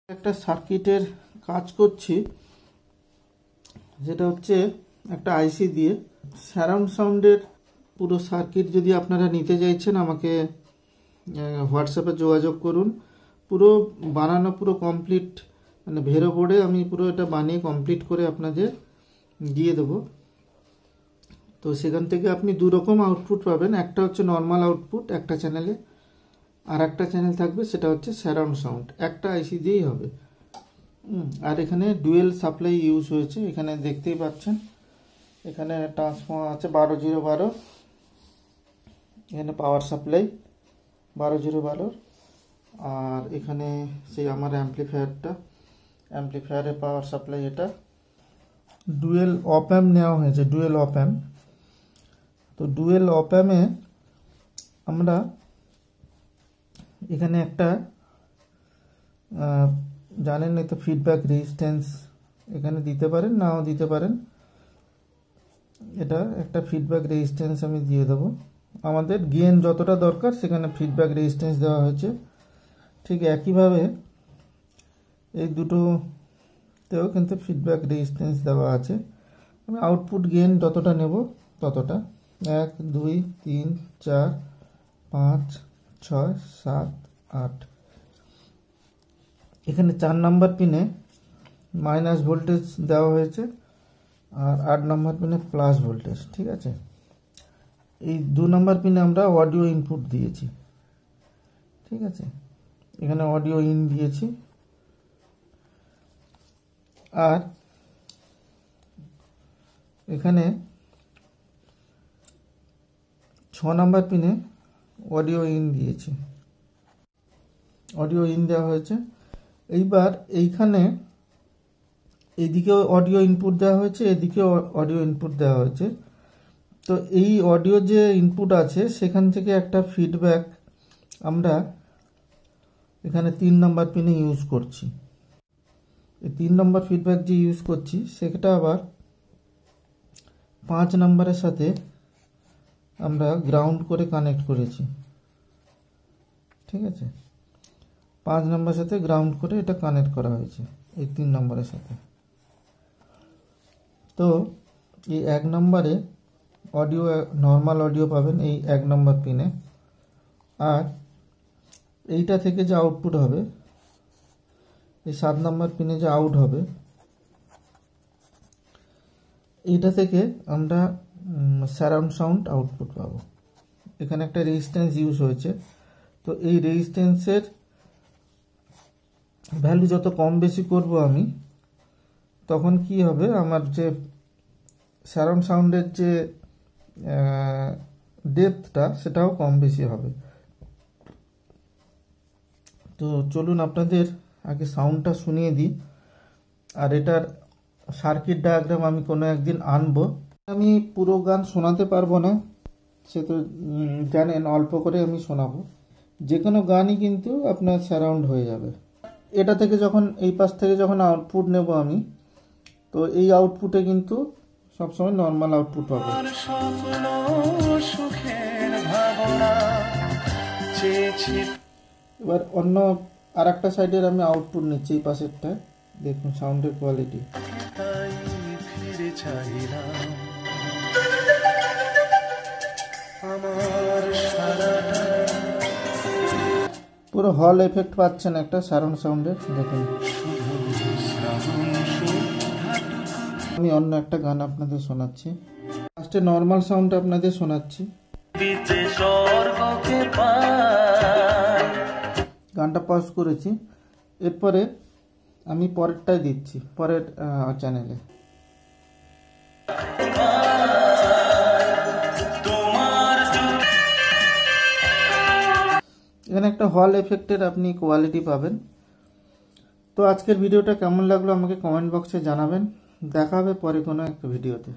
একটা সার্কিটের কাজ করছি, যেটা হচ্ছে একটা আইসি দিয়ে সারাউন্ড সাউন্ডের পুরো সার্কিট যদি আপনারা নিতে চাইছেন আমাকে হোয়াটসঅ্যাপে যোগাযোগ করুন। পুরো বানানো পুরো কমপ্লিট, মানে ভেরো বোর্ডে আমি পুরো এটা বানিয়ে কমপ্লিট করে আপনাদের দিয়ে দেবো। তো সেখান থেকে আপনি দু রকম আউটপুট পাবেন, একটা হচ্ছে নর্মাল আউটপুট একটা চ্যানেলে, আর একটা চ্যানেল থাকবে সেটা হচ্ছে সারাউন্ড সাউন্ড। একটা আইসি দিয়েই হবে। আর এখানে ডুয়েল সাপ্লাই ইউজ হয়েছে, এখানে দেখতেই পাচ্ছেন। এখানে ট্রান্সফর্মার আছে 12012, এখানে পাওয়ার সাপ্লাই 12012, আর এখানে সেই আমার অ্যাম্পলিফায়ারের পাওয়ার সাপ্লাই। এটা ডুয়েল অপ অ্যাম্প নেওয়া হয়েছে, ডুয়েল অপ অ্যাম্প। তো ডুয়েল অপ অ্যাম্পে আমরা এখানে একটা জানেন তো ফিডব্যাক রেজিস্ট্যান্স এখানে দিতে পারেন, নাও দিতে পারেন। এটা একটা ফিডব্যাক রেজিস্ট্যান্স আমি দিয়ে দেবো। আমাদের গেইন যতটা দরকার সেখানে ফিডব্যাক রেজিস্ট্যান্স দেওয়া হয়েছে। ঠিক একইভাবে এই দুটোতেও কিন্তু ফিডব্যাক রেজিস্ট্যান্স দেওয়া আছে। আমি আউটপুট গেইন যতটা নেব ততটা, 1 2 3 4 5 6 7 8। এখানে 4 নাম্বার পিনে মাইনাস ভোল্টেজ দেওয়া হয়েছে, আর 8 নাম্বার পিনে প্লাস ভোল্টেজ। ঠিক আছে, এই 2 নাম্বার পিনে আমরা অডিও ইনপুট দিয়েছি। ঠিক আছে, এখানে অডিও ইন দিয়েছি। আর এখানে 6 নাম্বার পিনে অডিও ইন দিয়েছি, অডিও ইন দেওয়া হয়েছে। এইবার এইখানে এদিকেও অডিও ইনপুট দেওয়া হয়েছে, এদিকেও অডিও ইনপুট দেওয়া হয়েছে। তো এই অডিও যে ইনপুট আছে সেখান থেকে একটা ফিডব্যাক আমরা এখানে 3 নম্বর পিনে ইউজ করছি। এই 3 নম্বর ফিডব্যাক যে ইউজ করছি সেটা আবার 5 নম্বরের সাথে আমরা গ্রাউন্ড করে কানেক্ট করেছি। ঠিক আছে, 5 নম্বরের সাথে গ্রাউন্ড করে এটা কানেক্ট করা হয়েছে এই 3 নম্বরের সাথে। তো এই 1 নম্বরে অডিও, নর্মাল অডিও পাবেন এই 1 নম্বর পিনে। আর এইটা থেকে যে আউটপুট হবে, এই 7 নম্বর পিনে যে আউট হবে, এইটা থেকে আমরা সারাউন্ড সাউন্ড আউটপুট পাবো। এখানে একটা রেজিস্ট্যান্স ইউজ হয়েছে। তো এই রেজিস্ট্যান্সের ভ্যালু যত কম বেশি করব আমি, তখন কি হবে, আমার যে সারাউন্ড সাউন্ডের যে ডেপথটা সেটাও কম বেশি হবে। তো চলুন আপনাদের আগে সাউন্ডটা শুনিয়ে দিই। আর এটার সার্কিট ডায়াগ্রাম আমি কোনো একদিন আনবো। আমি পুরো গান শোনাতে পারবো না, সে তো জানেন, অল্প করে আমি শোনাবো। যে কোনো গানই কিন্তু আপনার সারাউন্ড হয়ে যাবে। এটা থেকে যখন এই পাশ থেকে যখন আউটপুট নেব আমি, তো এই আউটপুটে কিন্তু সবসময় নর্মাল আউটপুট পাবো। এবার অন্য আর একটা সাইডের আমি আউটপুট নিচ্ছি, এই পাশেরটা দেখুন সাউন্ডের কোয়ালিটি। পুরো হল এফেক্ট পাচ্ছেন একটা সারাউন্ড সাউন্ডের, দেখুন। আমি অন্য একটা গান আপনাদের শোনাচ্ছি, ফার্স্টে নর্মাল সাউন্ড আপনাদের শোনাচ্ছি। গানটা পজ করেছি, এরপরে আমি পরেরটাই দিচ্ছি, পরের চ্যানেলে। এখানে একটা হল এফেক্টের আপনি কোয়ালিটি পাবেন। তো আজকের ভিডিওটা কেমন লাগলো আমাকে কমেন্ট বক্সে জানাবেন। দেখা হবে পরে কোনো একটা ভিডিওতে।